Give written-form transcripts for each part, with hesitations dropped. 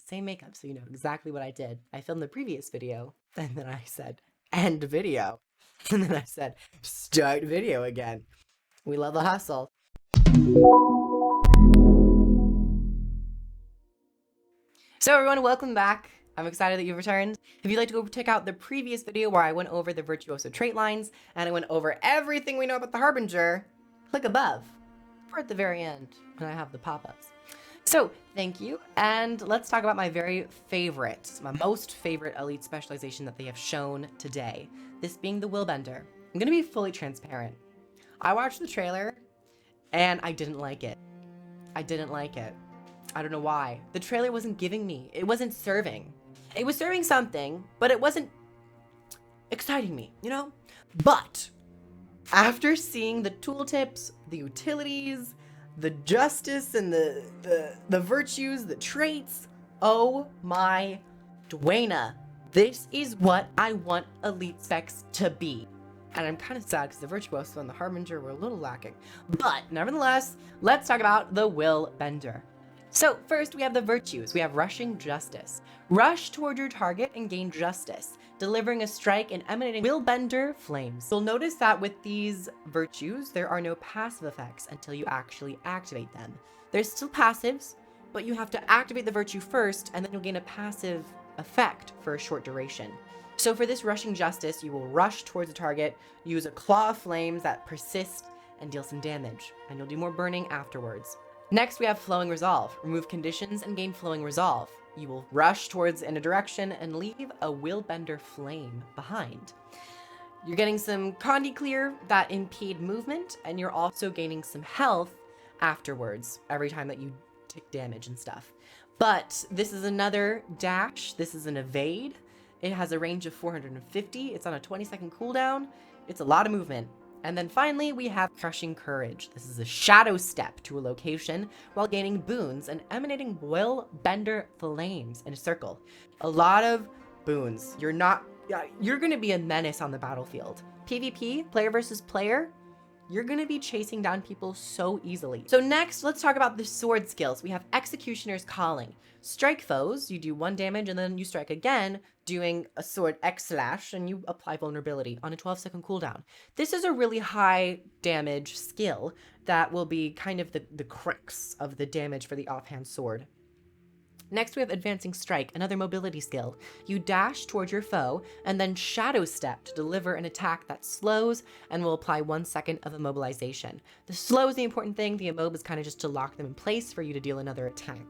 same makeup, so you know exactly what I did. I filmed the previous video, and then I said, end video. And then I said, start video again. We love the hustle. So everyone, welcome back. I'm excited that you've returned. If you'd like to go check out the previous video where I went over the Virtuoso trait lines, and I went over everything we know about the Harbinger, click above, or at the very end, when I have the pop-ups. So, thank you, and let's talk about my most favorite elite specialization that they have shown today, this being the Willbender. I'm gonna be fully transparent. I watched the trailer, and I didn't like it. I don't know why. The trailer wasn't giving me, it wasn't serving. It was serving something, but it wasn't exciting me, you know? But, after seeing the tooltips, the utilities, the justice and the virtues, the traits. Oh my Dwayna. This is what I want Elite Specs to be. And I'm kind of sad because the Virtuoso and the Harbinger were a little lacking. But nevertheless, let's talk about the Willbender. So first we have the virtues. We have rushing justice. Rush toward your target and gain justice, delivering a strike and emanating Willbender flames. You'll notice that with these virtues, there are no passive effects until you actually activate them. There's still passives, but you have to activate the virtue first, and then you'll gain a passive effect for a short duration. So for this rushing justice, you will rush towards the target, use a claw of flames that persist and deal some damage, and you'll do more burning afterwards. Next, we have Flowing Resolve. Remove conditions and gain Flowing Resolve. You will rush towards in a direction and leave a Willbender flame behind. You're getting some Condi Clear that impede movement, and you're also gaining some health afterwards every time that you take damage and stuff. But this is another dash. This is an evade. It has a range of 450. It's on a 20-second cooldown. It's a lot of movement. And then finally, we have Crushing Courage. This is a shadow step to a location while gaining boons and emanating Willbender flames in a circle. A lot of boons. You're gonna be a menace on the battlefield. PvP, player versus player, you're gonna be chasing down people so easily. So next, let's talk about the sword skills. We have Executioner's Calling. Strike foes, you do 1 damage and then you strike again, doing a sword X slash, and you apply vulnerability on a 12-second cooldown. This is a really high damage skill that will be kind of the crux of the damage for the offhand sword. Next, we have Advancing Strike, another mobility skill. You dash towards your foe and then shadow step to deliver an attack that slows and will apply 1 second of immobilization. The slow is the important thing. The immob is kind of just to lock them in place for you to deal another attack.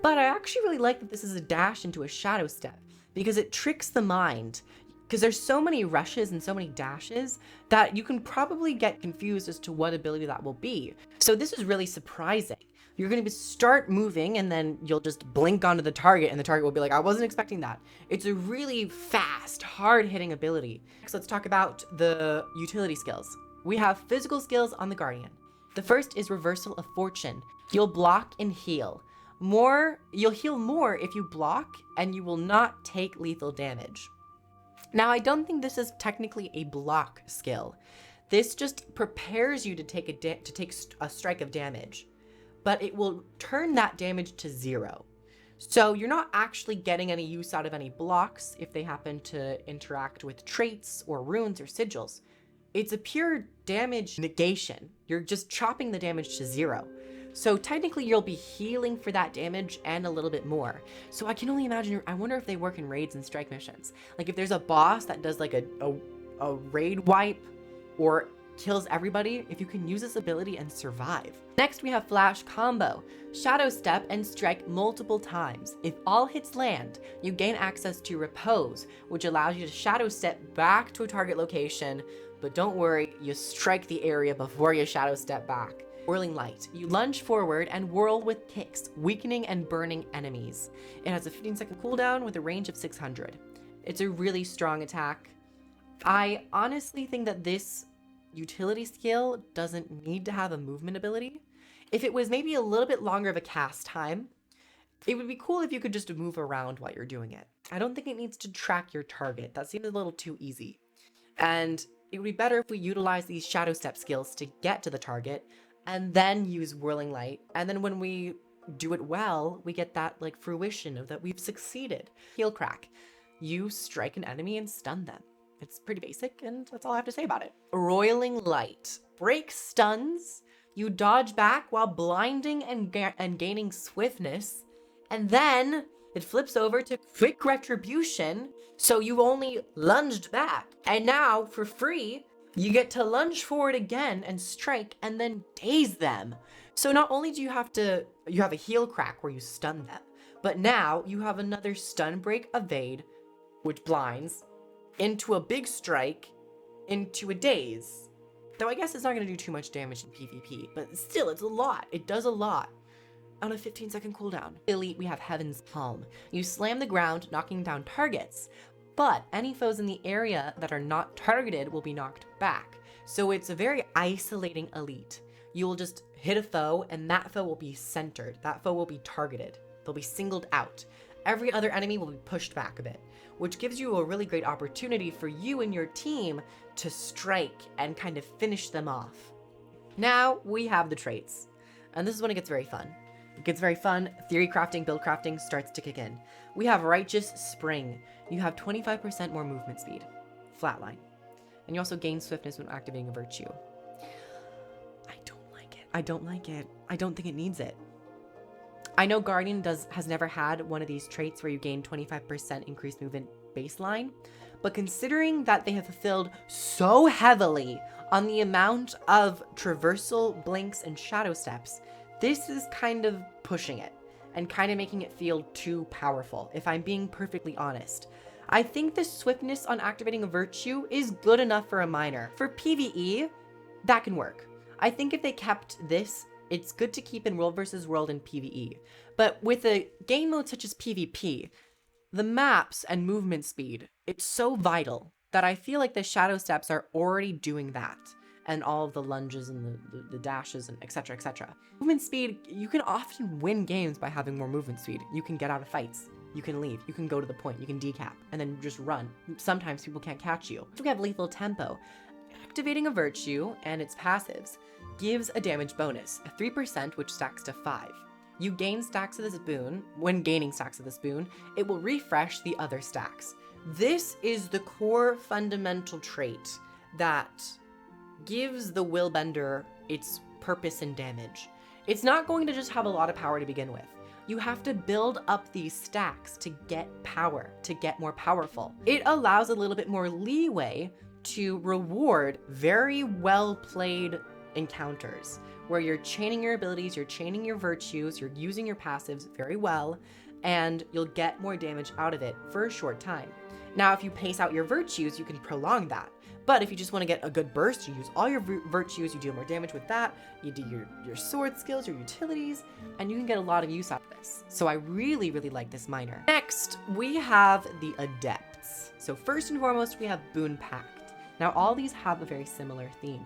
But I actually really like that this is a dash into a shadow step because it tricks the mind. Because there's so many rushes and so many dashes that you can probably get confused as to what ability that will be. So this is really surprising. You're going to start moving and then you'll just blink onto the target and the target will be like, I wasn't expecting that. It's a really fast, hard-hitting ability. Next, let's talk about the utility skills. We have physical skills on the Guardian. The first is Reversal of Fortune. You'll block and heal. You'll heal more if you block, and you will not take lethal damage. Now, I don't think this is technically a block skill. This just prepares you to take a strike of damage, but it will turn that damage to 0. So you're not actually getting any use out of any blocks if they happen to interact with traits or runes or sigils. It's a pure damage negation. You're just chopping the damage to 0. So technically you'll be healing for that damage and a little bit more. So I can only imagine, I wonder if they work in raids and strike missions. Like if there's a boss that does like a raid wipe or kills everybody, if you can use this ability and survive. Next we have Flash Combo. Shadow Step and strike multiple times. If all hits land, you gain access to Repose, which allows you to Shadow Step back to a target location, but don't worry, you strike the area before you Shadow Step back. Whirling Light. You lunge forward and whirl with kicks, weakening and burning enemies. It has a 15-second cooldown with a range of 600. It's a really strong attack. I honestly think that this utility skill doesn't need to have a movement ability. If it was maybe a little bit longer of a cast time, it would be cool if you could just move around while you're doing it. I don't think it needs to track your target. That seems a little too easy. And it would be better if we utilize these Shadow Step skills to get to the target and then use Whirling Light. And then when we do it well, we get that like fruition of that we've succeeded. Heel crack. You strike an enemy and stun them. It's pretty basic, and that's all I have to say about it. Roiling light. Break stuns. You dodge back while blinding and gaining swiftness. And then it flips over to quick retribution. So you only lunged back. And now, for free, you get to lunge forward again and strike and then daze them. So not only do you have a heel crack where you stun them, but now you have another stun break evade, which blinds, into a big strike, into a daze. Though I guess it's not going to do too much damage in PvP, but still, it's a lot. It does a lot. On a 15-second cooldown. Elite, we have Heaven's Palm. You slam the ground, knocking down targets, but any foes in the area that are not targeted will be knocked back. So it's a very isolating elite. You will just hit a foe, and that foe will be centered. That foe will be targeted. They'll be singled out. Every other enemy will be pushed back a bit, which gives you a really great opportunity for you and your team to strike and kind of finish them off. Now we have the traits, and this is when it gets very fun. It gets very fun. Theory crafting, build crafting starts to kick in. We have Righteous Spring. You have 25% more movement speed. Flatline. And you also gain swiftness when activating a virtue. I don't like it. I don't like it. I don't think it needs it. I know Guardian has never had one of these traits where you gain 25% increased movement baseline, but considering that they have fulfilled so heavily on the amount of traversal, blinks, and shadow steps, this is kind of pushing it and kind of making it feel too powerful, if I'm being perfectly honest. I think the swiftness on activating a virtue is good enough for a minor. For PvE, that can work. I think if they kept this, it's good to keep in world versus world and PvE. But with a game mode such as PvP, the maps and movement speed, it's so vital that I feel like the shadow steps are already doing that. And all of the lunges and the dashes and etc, etc. Movement speed, you can often win games by having more movement speed. You can get out of fights, you can leave, you can go to the point, you can decap, and then just run. Sometimes people can't catch you. So we have lethal tempo. Activating a virtue and its passives gives a damage bonus, a 3% which stacks to 5. You gain stacks of this boon. When gaining stacks of this boon, it will refresh the other stacks. This is the core fundamental trait that gives the Willbender its purpose and damage. It's not going to just have a lot of power to begin with. You have to build up these stacks to get power, to get more powerful. It allows a little bit more leeway to reward very well played encounters where you're chaining your abilities, you're chaining your virtues, you're using your passives very well, and you'll get more damage out of it for a short time. Now, if you pace out your virtues, you can prolong that. But if you just want to get a good burst, you use all your virtues, you deal more damage with that, you do your sword skills, your utilities, and you can get a lot of use out of this. So I really, really like this minor. Next, we have the Adepts. So first and foremost, we have Boon Pact. Now, all these have a very similar theme.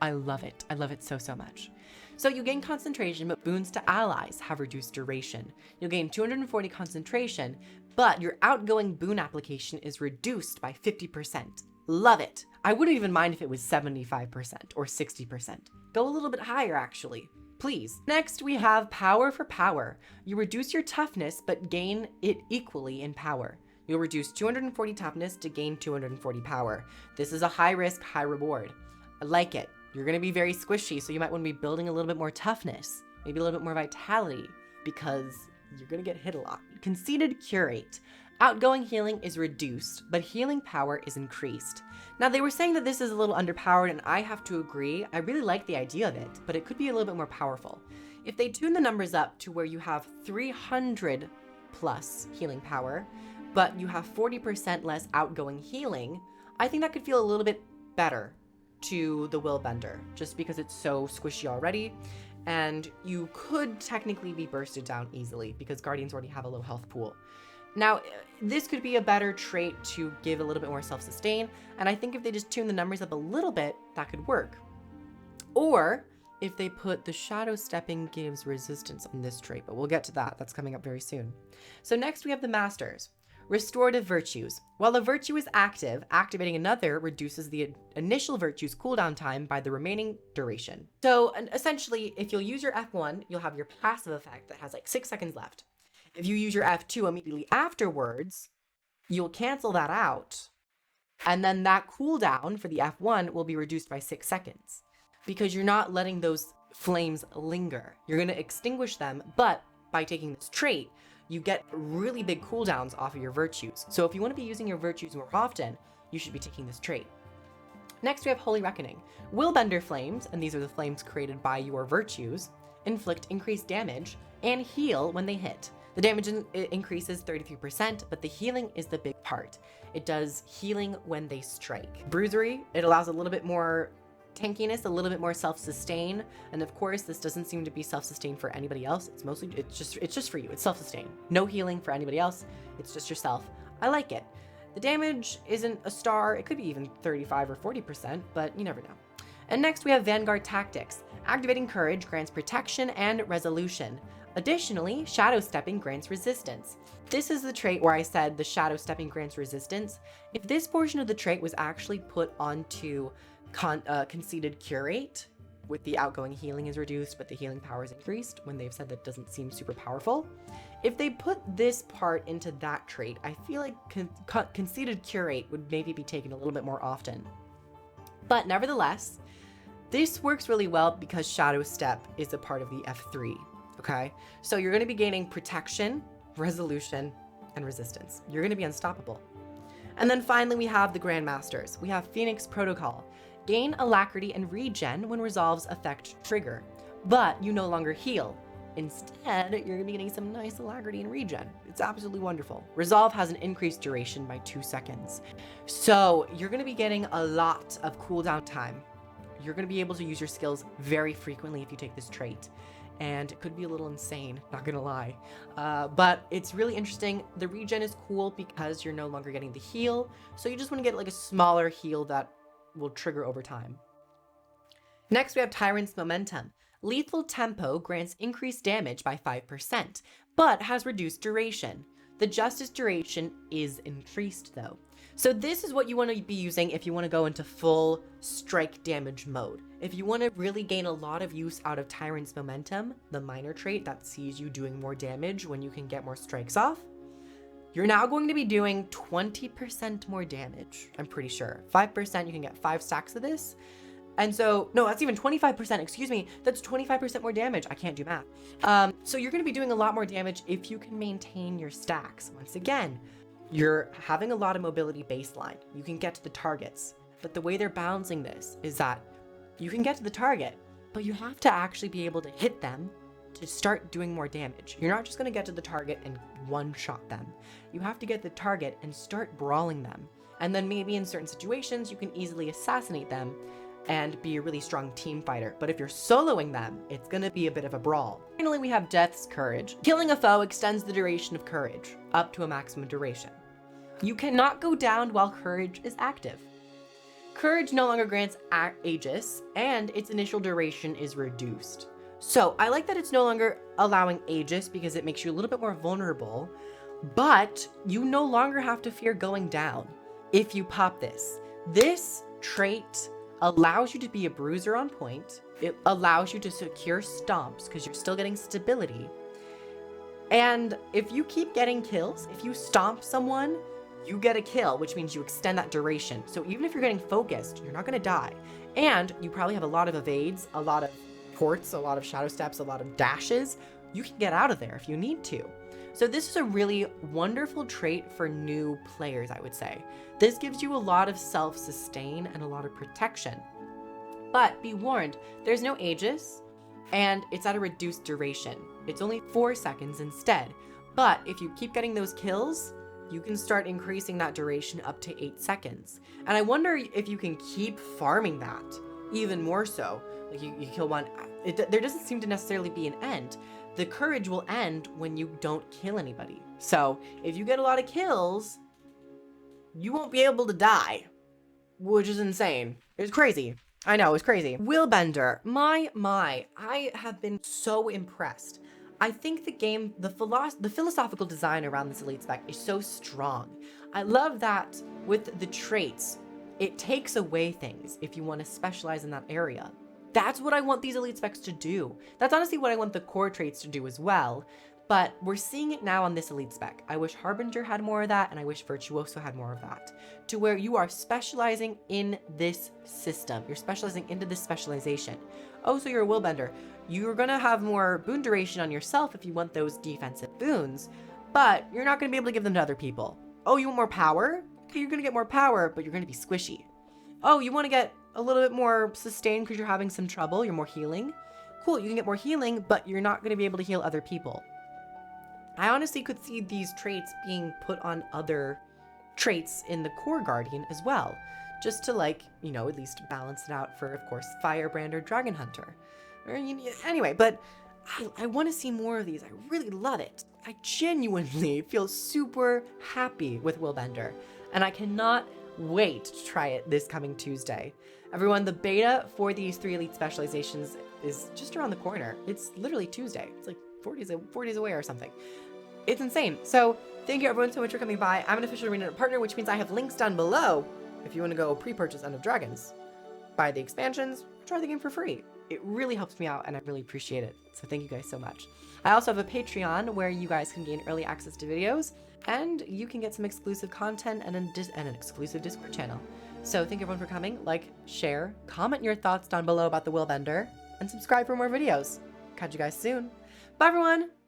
I love it. I love it so, so much. So you gain concentration, but boons to allies have reduced duration. You'll gain 240 concentration, but your outgoing boon application is reduced by 50%. Love it. I wouldn't even mind if it was 75% or 60%. Go a little bit higher, actually. Please. Next, we have Power for Power. You reduce your toughness, but gain it equally in power. You'll reduce 240 toughness to gain 240 power. This is a high risk, high reward. I like it. You're going to be very squishy, so you might want to be building a little bit more toughness, maybe a little bit more vitality, because you're going to get hit a lot. Conceited Curate. Outgoing healing is reduced, but healing power is increased. Now, they were saying that this is a little underpowered, and I have to agree. I really like the idea of it, but it could be a little bit more powerful. If they tune the numbers up to where you have 300 plus healing power, but you have 40% less outgoing healing, I think that could feel a little bit better to the Willbender, just because it's so squishy already, and you could technically be bursted down easily because Guardians already have a low health pool. Now, this could be a better trait to give a little bit more self-sustain, and I think if they just tune the numbers up a little bit, that could work. Or if they put the shadow stepping gives resistance on this trait, but we'll get to that. That's coming up very soon. So next we have the Masters. Restorative Virtues. While a virtue is active, activating another reduces the initial virtue's cooldown time by the remaining duration. So essentially, if you'll use your F1, you'll have your passive effect that has like 6 seconds left. If you use your F2 immediately afterwards, you'll cancel that out. And then that cooldown for the F1 will be reduced by 6 seconds because you're not letting those flames linger. You're going to extinguish them, but by taking this trait, you get really big cooldowns off of your virtues. So if you want to be using your virtues more often, you should be taking this trait. Next, we have Holy Reckoning. Willbender flames, and these are the flames created by your virtues, inflict increased damage and heal when they hit. The damage increases 33%, but the healing is the big part. It does healing when they strike. Bruisery, it allows a little bit more tankiness, a little bit more self-sustain, and of course this doesn't seem to be self-sustain for anybody else. It's just for you. It's self-sustain. No healing for anybody else. It's just yourself. I like it. The damage isn't a star. It could be even 35 or 40%, but you never know. And next we have Vanguard Tactics. Activating Courage grants protection and resolution. Additionally, Shadow Stepping grants resistance. This is the trait where I said the Shadow Stepping grants resistance. If this portion of the trait was actually put onto Conceited Curate, with the outgoing healing is reduced, but the healing power is increased, when they've said that doesn't seem super powerful. If they put this part into that trait, I feel like Conceited Curate would maybe be taken a little bit more often. But nevertheless, this works really well because Shadow Step is a part of the F3. Okay, so you're going to be gaining protection, resolution, and resistance. You're going to be unstoppable. And then finally, we have the Grandmasters. We have Phoenix Protocol. Gain alacrity and regen when resolves affect trigger, but you no longer heal. Instead, you're going to be getting some nice alacrity and regen. It's absolutely wonderful. Resolve has an increased duration by 2 seconds. So you're going to be getting a lot of cooldown time. You're going to be able to use your skills very frequently if you take this trait. And it could be a little insane, not gonna lie. But it's really interesting. The regen is cool because you're no longer getting the heal. So you just wanna get like a smaller heal that will trigger over time. Next, we have Tyrant's Momentum. Lethal Tempo grants increased damage by 5%, but has reduced duration. The Justice duration is increased though. So this is what you want to be using if you want to go into full strike damage mode. If you want to really gain a lot of use out of Tyrant's Momentum, the minor trait that sees you doing more damage when you can get more strikes off, you're now going to be doing 20% more damage, I'm pretty sure. 5%, you can get 5 stacks of this. And so, no, that's even 25%, excuse me, that's 25% more damage. I can't do math. So you're going to be doing a lot more damage if you can maintain your stacks. Once again, you're having a lot of mobility baseline. You can get to the targets, but the way they're balancing this is that you can get to the target, but you have to actually be able to hit them to start doing more damage. You're not just going to get to the target and one-shot them. You have to get the target and start brawling them. And then maybe in certain situations, you can easily assassinate them and be a really strong team fighter. But if you're soloing them, it's going to be a bit of a brawl. Finally, we have Death's Courage. Killing a foe extends the duration of Courage, up to a maximum duration. You cannot go down while Courage is active. Courage no longer grants Aegis, and its initial duration is reduced. So I like that it's no longer allowing Aegis because it makes you a little bit more vulnerable, but you no longer have to fear going down if you pop this. This trait allows you to be a bruiser on point. It allows you to secure stomps because you're still getting stability. And if you keep getting kills, if you stomp someone, you get a kill, which means you extend that duration. So even if you're getting focused, you're not going to die. And you probably have a lot of evades, a lot of ports, a lot of shadow steps, a lot of dashes. You can get out of there if you need to. So this is a really wonderful trait for new players, I would say. This gives you a lot of self-sustain and a lot of protection. But be warned, there's no Aegis, and it's at a reduced duration. It's only 4 seconds instead. But if you keep getting those kills, you can start increasing that duration up to 8 seconds. And I wonder if you can keep farming that even more so. Like you kill one, there doesn't seem to necessarily be an end. The courage will end when you don't kill anybody. So if you get a lot of kills, you won't be able to die, which is insane. It's crazy. I know, it's crazy. Willbender, my, I have been so impressed. I think the philosophical design around this Elite Spec is so strong. I love that with the traits, it takes away things if you want to specialize in that area. That's what I want these Elite Specs to do. That's honestly what I want the core traits to do as well. But we're seeing it now on this Elite Spec. I wish Harbinger had more of that, and I wish Virtuoso had more of that. To where you are specializing in this system. You're specializing into this specialization. Oh, so you're a Willbender. You're gonna have more boon duration on yourself if you want those defensive boons, but you're not gonna be able to give them to other people. Oh, you want more power? Okay, you're gonna get more power, but you're gonna be squishy. Oh, you wanna get a little bit more sustained because you're having some trouble, you're more healing? Cool, you can get more healing, but you're not gonna be able to heal other people. I honestly could see these traits being put on other traits in the core Guardian as well, just to like, you know, at least balance it out for, of course, Firebrand or Dragon Hunter. Or, anyway, but I want to see more of these. I really love it. I genuinely feel super happy with Willbender, and I cannot wait to try it this coming Tuesday. Everyone, the beta for these 3 elite specializations is just around the corner. It's literally Tuesday. It's like 4 days away or something. It's insane. So thank you everyone so much for coming by. I'm an official Arena partner, which means I have links down below if you want to go pre-purchase End of Dragons. Buy the expansions, try the game for free. It really helps me out and I really appreciate it. So thank you guys so much. I also have a Patreon where you guys can gain early access to videos and you can get some exclusive content and an exclusive Discord channel. So thank you everyone for coming. Like, share, comment your thoughts down below about the Willbender, and subscribe for more videos. Catch you guys soon. Bye everyone!